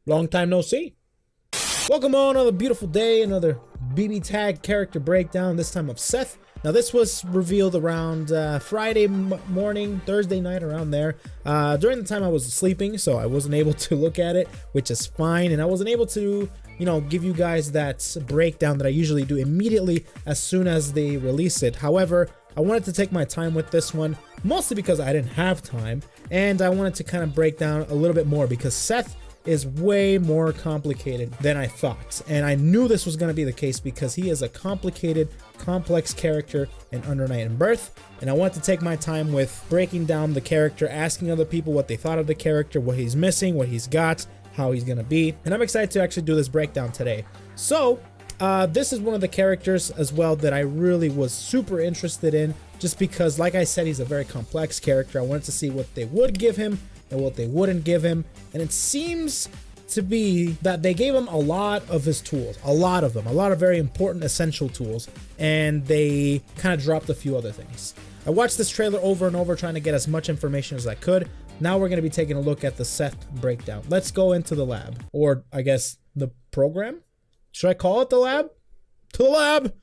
Long time no see. Welcome on another beautiful day, another BB Tag character breakdown, this time of Seth. Now this was revealed around Friday morning, Thursday night, around there. During the time I was sleeping, so I wasn't able to look at it, which is fine. And I wasn't able to, give you guys that breakdown that I usually do immediately as soon as they release it. However, I wanted to take my time with this one, mostly because I didn't have time. And I wanted to kind of break down a little bit more because Seth is way more complicated than I thought. And I knew this was going to be the case because he is a complicated, complex character in Under Night and Birth. And I want to take my time with breaking down the character, asking other people what they thought of the character, what he's missing, what he's got, how he's going to be. And I'm excited to actually do this breakdown today. So this is one of the characters as well that I really was super interested in, just because, like I said, he's a very complex character. I wanted to see what they would give him and what they wouldn't give him. And it seems to be that they gave him a lot of his tools, a lot of them, a lot of very important, essential tools, and they kind of dropped a few other things. I watched this trailer over and over trying to get as much information as I could. Now we're going to be taking a look at the Seth breakdown. Let's go into the lab, or I guess the program. Should I call it the lab? To the lab!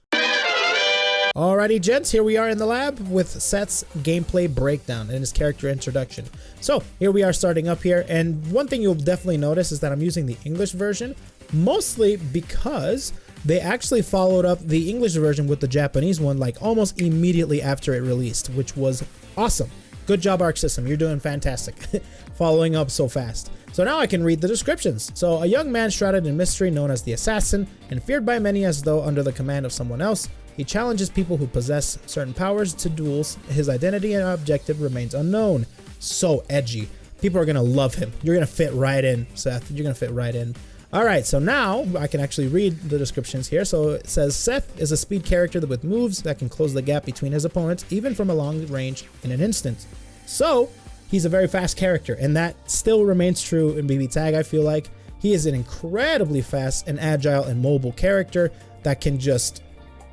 Alrighty, gents, here we are in the lab with Seth's gameplay breakdown and his character introduction. So here we are starting up here, and one thing you'll definitely notice is that I'm using the English version, mostly because they actually followed up the English version with the Japanese one like almost immediately after it released, which was awesome. Good job, Arc System. You're doing fantastic. Following up so fast. So now I can read the descriptions. So a young man shrouded in mystery known as the Assassin and feared by many as though under the command of someone else. He challenges people who possess certain powers to duels. His identity and objective remains unknown. So edgy. People are going to love him. You're going to fit right in, Seth. You're going to fit right in. All right, so now I can actually read the descriptions here. So it says Seth is a speed character with moves that can close the gap between his opponents, even from a long range in an instant. So he's a very fast character, and that still remains true in BB Tag, I feel like. He is an incredibly fast and agile and mobile character that can just...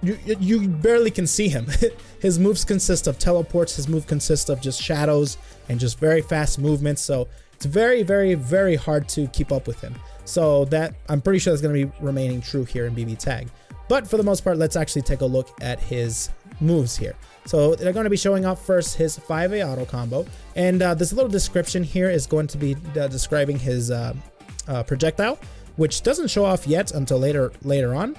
You barely can see him. His moves consist of teleports, his move consists of just shadows and just very fast movements. So it's very, very, very hard to keep up with him. So that, I'm pretty sure that's going to be remaining true here in BB Tag. But for the most part, let's actually take a look at his moves here. So they're going to be showing off first his 5A auto combo. And this little description here is going to be describing his projectile, which doesn't show off yet until later on.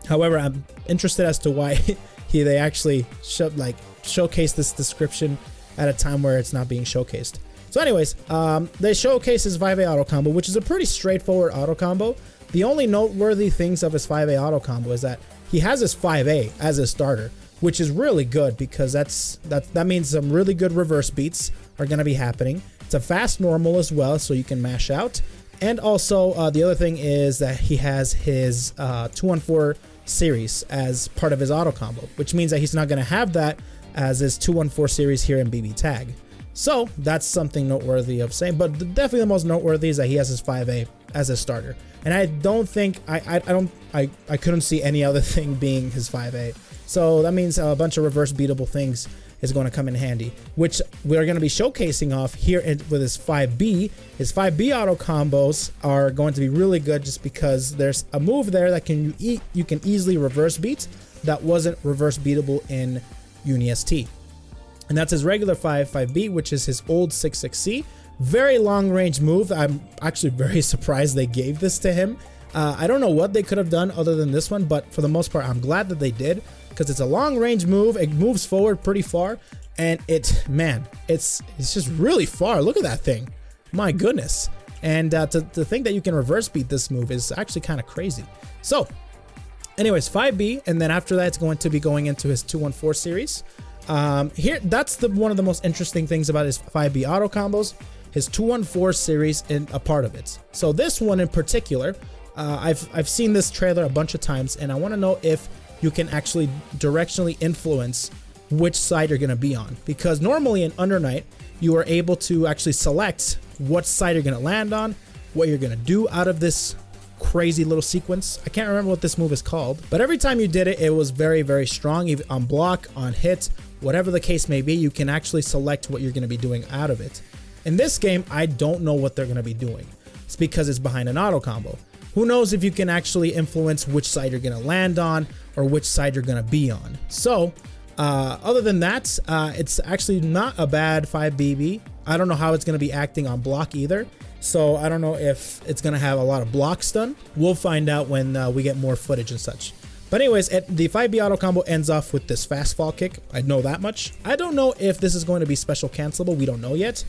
However, I'm interested as to why they actually showcase this description at a time where it's not being showcased. So anyways, they showcase his 5A auto combo, which is a pretty straightforward auto combo. The only noteworthy things of his 5A auto combo is that he has his 5A as his starter, which is really good because that means some really good reverse beats are going to be happening. It's a fast normal as well, so you can mash out. And also, the other thing is that he has his 2-1-4 series as part of his auto combo, which means that he's not going to have that as his 2-1-4 series here in BB Tag. So that's something noteworthy of saying, but definitely the most noteworthy is that he has his 5A as his starter. And I don't think, I couldn't see any other thing being his 5A. So that means a bunch of reverse beatable things is going to come in handy, which we're going to be showcasing off here with his 5B. His 5B auto combos are going to be really good just because there's a move there that you can easily reverse beat that wasn't reverse beatable in UniST. And that's his regular 5B, which is his old 6-6C. Very long range move. I'm actually very surprised they gave this to him. I don't know what they could have done other than this one, but for the most part, I'm glad that they did, because it's a long range move. It moves forward pretty far, and it's just really far. Look at that thing. My goodness. And to think that you can reverse beat this move is actually kind of crazy. So anyways, 5B, and then after that, it's going to be going into his 2-1-4 series. Here, that's one of the most interesting things about his 5B auto combos, his 2-1-4 series in a part of it. So this one in particular, I've seen this trailer a bunch of times, and I want to know if you can actually directionally influence which side you're going to be on, because normally in Under Night you are able to actually select what side you're going to land on, what you're going to do out of this crazy little sequence. I can't remember what this move is called, but every time you did it, it was very, very strong. Even on block, on hit, whatever the case may be, you can actually select what you're going to be doing out of it. In this game, I don't know what they're going to be doing. It's because it's behind an auto combo. Who knows if you can actually influence which side you're gonna land on or which side you're gonna be on. So other than that, it's actually not a bad 5BB. I don't know how it's gonna be acting on block either. So I don't know if it's gonna have a lot of block stun. We'll find out when we get more footage and such. But anyways, the 5B auto combo ends off with this fast fall kick. I know that much. I don't know if this is going to be special cancelable. We don't know yet.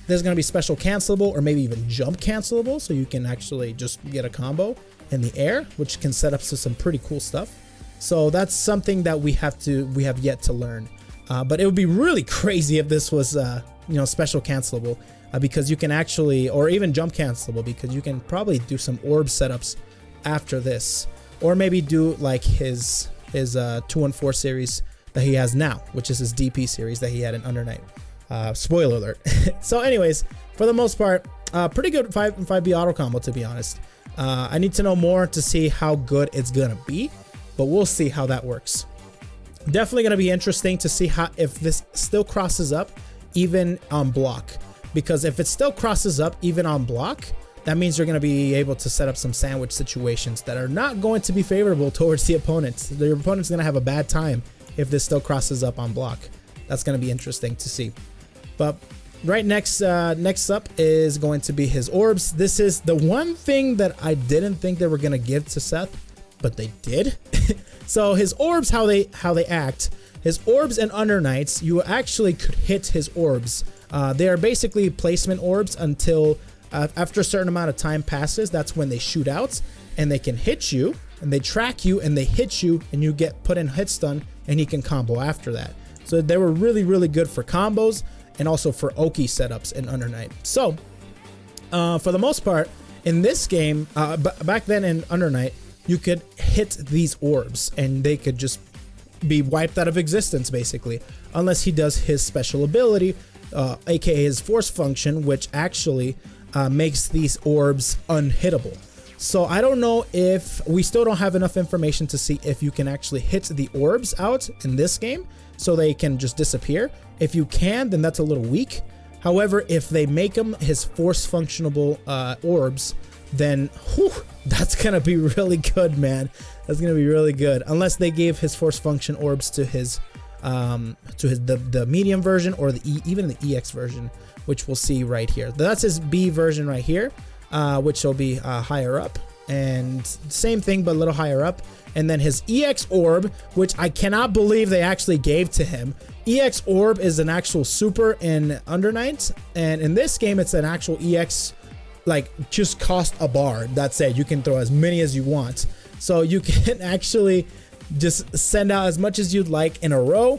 There's going to be special cancelable or maybe even jump cancelable, so you can actually just get a combo in the air, which can set up to some pretty cool stuff. So that's something that we have yet to learn. But it would be really crazy if this was special cancelable, because you can actually, or even jump cancelable, because you can probably do some orb setups after this, or maybe do like his 2-1-4 series that he has now, which is his DP series that he had in Under Night. Spoiler alert. So anyways, for the most part, pretty good 5B auto combo, to be honest. I need to know more to see how good it's gonna be, but we'll see how that works. Definitely gonna be interesting to see if this still crosses up even on block, because if it still crosses up even on block, that means you're going to be able to set up some sandwich situations that are not going to be favorable towards the opponents. Your opponent's going to have a bad time if this still crosses up on block. That's going to be interesting to see. But right next up is going to be his orbs. This is the one thing that I didn't think they were going to give to Seth, but they did. So his orbs, how they act. His orbs and Under Nights, you actually could hit his orbs. They are basically placement orbs until after a certain amount of time passes. That's when they shoot out, and they can hit you, and they track you, and they hit you, and you get put in hit stun, and he can combo after that. So they were really, really good for combos and also for Oki setups in Under Night. So for the most part in this game, back then in Under Night, you could hit these orbs and they could just be wiped out of existence basically, unless he does his special ability, aka his force function, which actually makes these orbs unhittable. So I don't know, if we still don't have enough information to see if you can actually hit the orbs out in this game so they can just disappear. If you can, then that's a little weak. However, if they make him his force functionable orbs, then that's gonna be really good, man. That's gonna be really good, unless they gave his force function orbs to his the medium version or even the EX version, which we'll see right here. That's his B version right here, which will be higher up, and same thing but a little higher up. And then his EX orb, which I cannot believe they actually gave to him. EX orb is an actual super in Under Night, and in this game it's an actual EX, like just cost a bar. That's it. You can throw as many as you want, so you can actually just send out as much as you'd like in a row.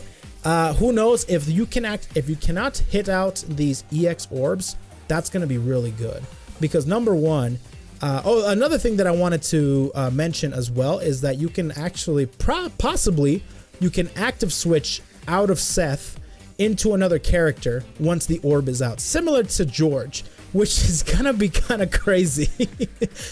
Who knows if you cannot hit out these EX orbs, that's going to be really good, because number one, another thing that I wanted to mention as well is that you can actually possibly you can active switch out of Seth into another character once the orb is out, similar to George, which is gonna be kind of crazy.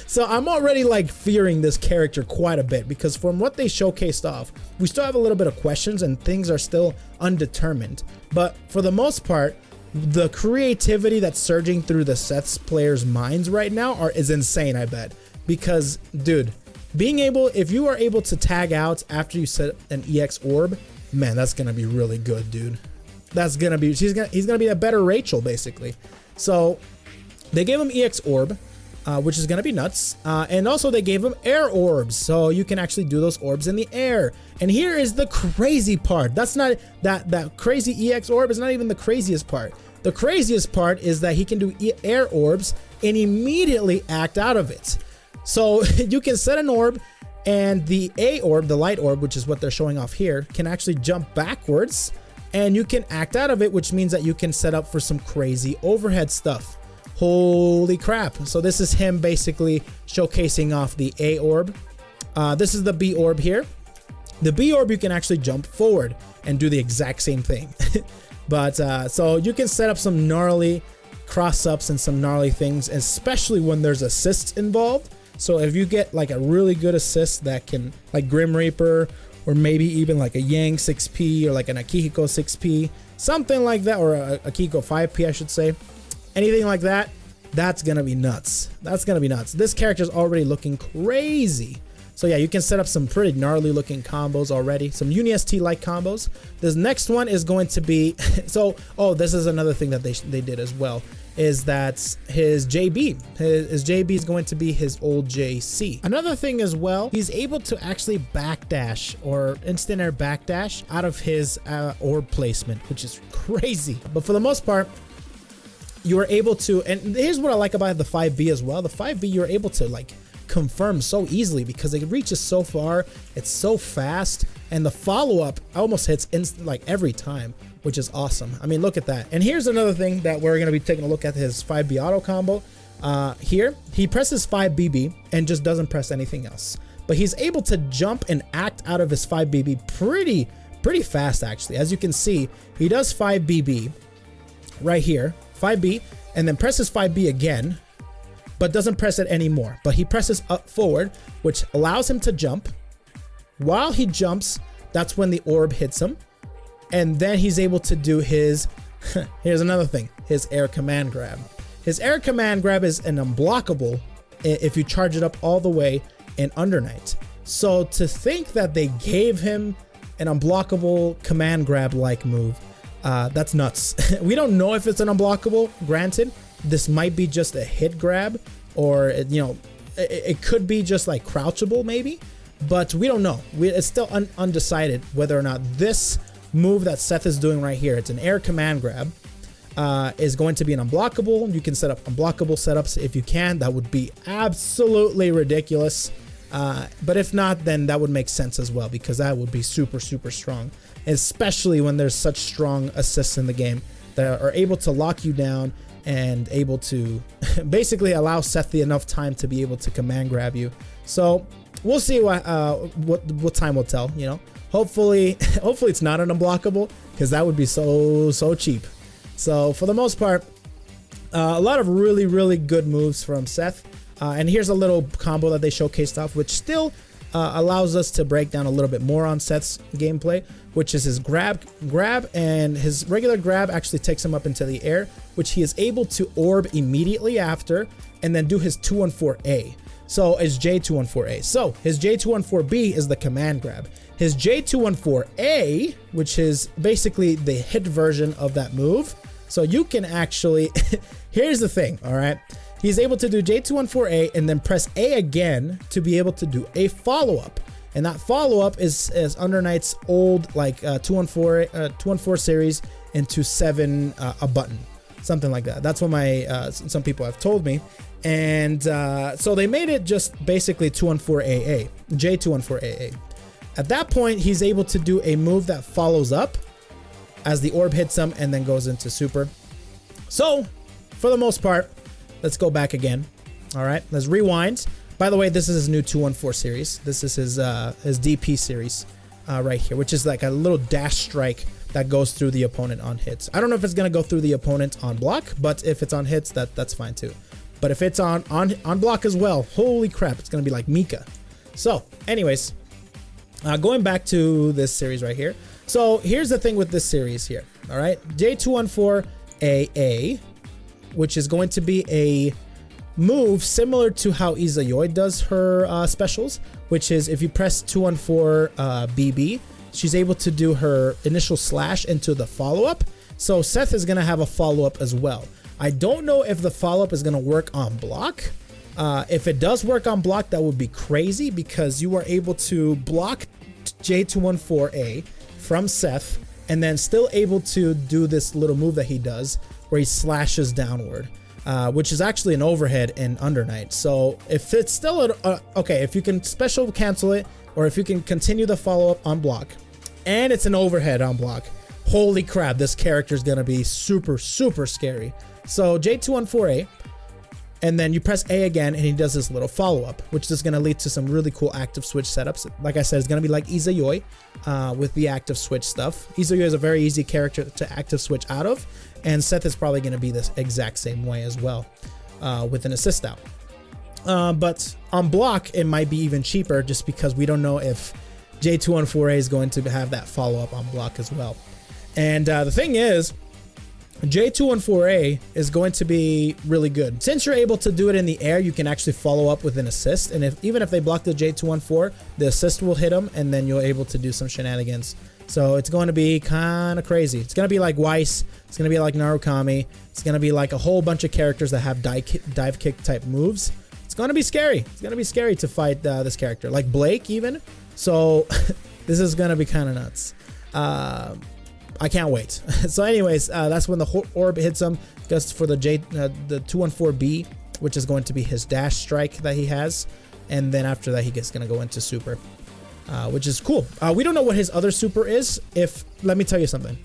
So I'm already like fearing this character quite a bit, because from what they showcased off, we still have a little bit of questions and things are still undetermined. But for the most part, the creativity that's surging through the Seth's players' minds right now is insane, I bet. Because, dude, if you are able to tag out after you set an EX orb, man, that's gonna be really good, dude. That's gonna be, he's gonna be a better Rachel, basically. So they gave him EX orb, which is gonna be nuts. And also they gave him air orbs, so you can actually do those orbs in the air. And here is the crazy part. That's not that crazy EX orb is not even the craziest part. The craziest part is that he can do air orbs and immediately act out of it. So you can set an orb, and the A orb, the light orb, which is what they're showing off here, can actually jump backwards, and you can act out of it, which means that you can set up for some crazy overhead stuff. Holy crap. So this is him basically showcasing off the A orb. This is the B orb here. The B orb, you can actually jump forward and do the exact same thing. But so you can set up some gnarly cross-ups and some gnarly things, especially when there's assists involved. So if you get like a really good assist that can, like Grim Reaper, or maybe even like a Yang 6P or like an Akihiko 6P, something like that, or a Akihiko 5P, I should say. Anything like that, that's gonna be nuts. That's gonna be nuts. This character's already looking crazy. So yeah, you can set up some pretty gnarly looking combos already, some UniST like combos. This next one is going to be, so, oh, this is another thing that they did as well, is that his JB, his JB is going to be his old JC. Another thing as well, he's able to actually backdash or instant air backdash out of his orb placement, which is crazy. But for the most part, you are able to, and here's what I like about the 5B as well. The 5B, you're able to like confirm so easily because it reaches so far, it's so fast, and the follow-up almost hits like every time, which is awesome. I mean, look at that. And here's another thing that we're going to be taking a look at, his 5B auto combo. Here he presses 5BB and just doesn't press anything else, but he's able to jump and act out of his 5BB pretty fast actually. As you can see, he does 5BB right here, 5B, and then presses 5B again, but doesn't press it anymore. But he presses up forward, which allows him to jump. While he jumps, that's when the orb hits him. And then he's able to do his, here's another thing, his air command grab. His air command grab is an unblockable if you charge it up all the way in Under Night. So to think that they gave him an unblockable command grab like move, that's nuts. We don't know if it's an unblockable, granted. This might be just a hit grab, or you know, it could be just like crouchable maybe, but we don't know. It's still undecided whether or not this move that Seth is doing right here, it's an air command grab, is going to be an unblockable. You can set up unblockable setups if you can. That would be absolutely ridiculous. But if not, then that would make sense as well, because that would be super strong, especially when there's such strong assists in the game that are able to lock you down and able to basically allow Seth enough time to be able to command grab you. So we'll see what time will tell, you know. Hopefully it's not an unblockable, because that would be so cheap. So for the most part, a lot of really good moves from Seth. And here's a little combo that they showcased off, which still allows us to break down a little bit more on Seth's gameplay, which is his grab, and his regular grab actually takes him up into the air, which he is able to orb immediately after, and then do his 214A. So his J214A. So his J214B is the command grab. His J214A, which is basically the hit version of that move. So you can actually, here's the thing, all right? He's able to do J214A and then press A again to be able to do a follow-up. And that follow-up is Under Night's old like 214 series into 7 a button, something like that. That's what my some people have told me. And so they made it just basically 214AA, J214AA. At that point, he's able to do a move that follows up as the orb hits him and then goes into super. So for the most part, let's go back again. All right, let's rewind. By the way, this is his new 214 series. This is his DP series right here, which is like a little dash strike that goes through the opponent on hits. I don't know if it's gonna go through the opponent on block, but if it's on hits, that's fine too. But if it's on block as well, holy crap, it's gonna be like Mika. So anyways, going back to this series right here. So here's the thing with this series here. All right, J214AA, which is going to be a move similar to how Izayoi does her specials, which is if you press 214 BB, she's able to do her initial slash into the follow-up. So Seth is going to have a follow-up as well. I don't know if the follow-up is going to work on block. If it does work on block, that would be crazy, because you are able to block J214A from Seth and then still able to do this little move that he does where he slashes downward, which is actually an overhead in Under Night. So if it's still okay, if you can special cancel it, or if you can continue the follow-up on block and it's an overhead on block, holy crap, this character is going to be super scary. So J214A, and then you press A again and he does this little follow-up, which is going to lead to some really cool active switch setups. Like I said, it's going to be like Izayoi with the active switch stuff. Izayoi is a very easy character to active switch out of, and Seth is probably going to be this exact same way as well with an assist out. But on block, it might be even cheaper, just because we don't know if J214A is going to have that follow-up on block as well. And the thing is, J214A is going to be really good. Since you're able to do it in the air, you can actually follow up with an assist. And even if they block the J214, the assist will hit them, and then you're able to do some shenanigans. So it's going to be kind of crazy. It's going to be like Weiss. It's going to be like Narukami. It's going to be like a whole bunch of characters that have dive kick type moves. It's going to be scary. It's going to be scary to fight this character. Like Blake even. So this is going to be kind of nuts. I can't wait. So anyways, that's when the orb hits him. Just for the 214B, which is going to be his dash strike that he has. And then after that, he's going to go into super, which is cool. We don't know what his other super is. Let me tell you something.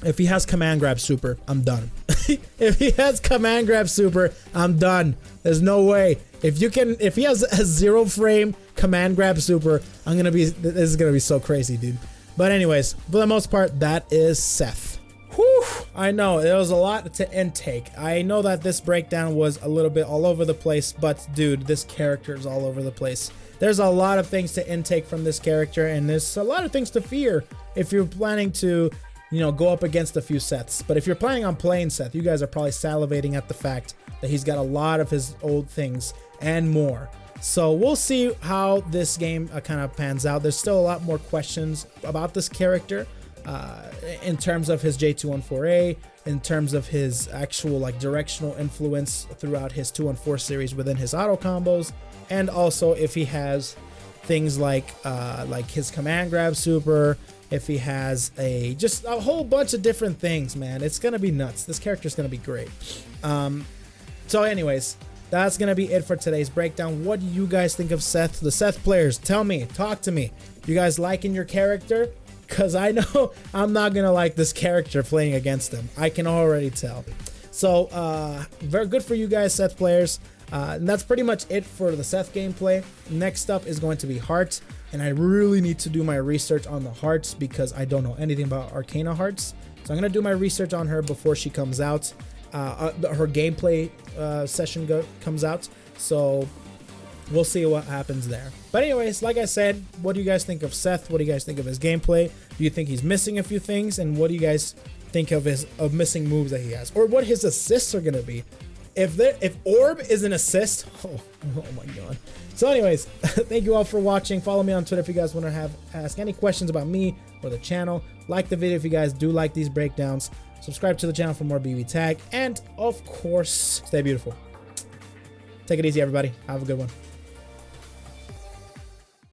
If he has command grab super, I'm done. If he has command grab super, I'm done. There's no way. If he has a 0 frame command grab super, this is gonna be so crazy, dude. But anyways, for the most part, that is Seth. Whew, I know, it was a lot to intake. I know that this breakdown was a little bit all over the place, but dude, this character is all over the place. There's a lot of things to intake from this character, and there's a lot of things to fear if you're planning to, go up against a few Seths. But if you're planning on playing Seth, you guys are probably salivating at the fact that he's got a lot of his old things and more. So we'll see how this game kind of pans out. There's still a lot more questions about this character in terms of his J214A, in terms of his actual directional influence throughout his 2-on-4 series within his auto combos, and also if he has things like his command grab super, if he has just a whole bunch of different things, man. It's gonna be nuts. This character's gonna be great. So anyways, that's gonna be it for today's breakdown. What do you guys think of Seth? The Seth players, tell me, talk to me. You guys liking your character? Because I know I'm not gonna like this character playing against him. I can already tell. So very good for you guys, Seth players. And that's pretty much it for the Seth gameplay. Next up is going to be Hearts, and I really need to do my research on the Hearts because I don't know anything about Arcana Hearts. So I'm gonna do my research on her before she comes out. Her gameplay session comes out, so we'll see what happens there. But anyways, like I said, what do you guys think of Seth? What do you guys think of his gameplay? Do you think he's missing a few things? And what do you guys think of missing moves that he has, or what his assists are gonna be? If orb is an assist, oh my god. So anyways, thank you all for watching. Follow me on Twitter if you guys want to ask any questions about me or the channel. Like the video if you guys do like these breakdowns. Subscribe to the channel for more BB Tag, and of course, stay beautiful. Take it easy, everybody. Have a good one.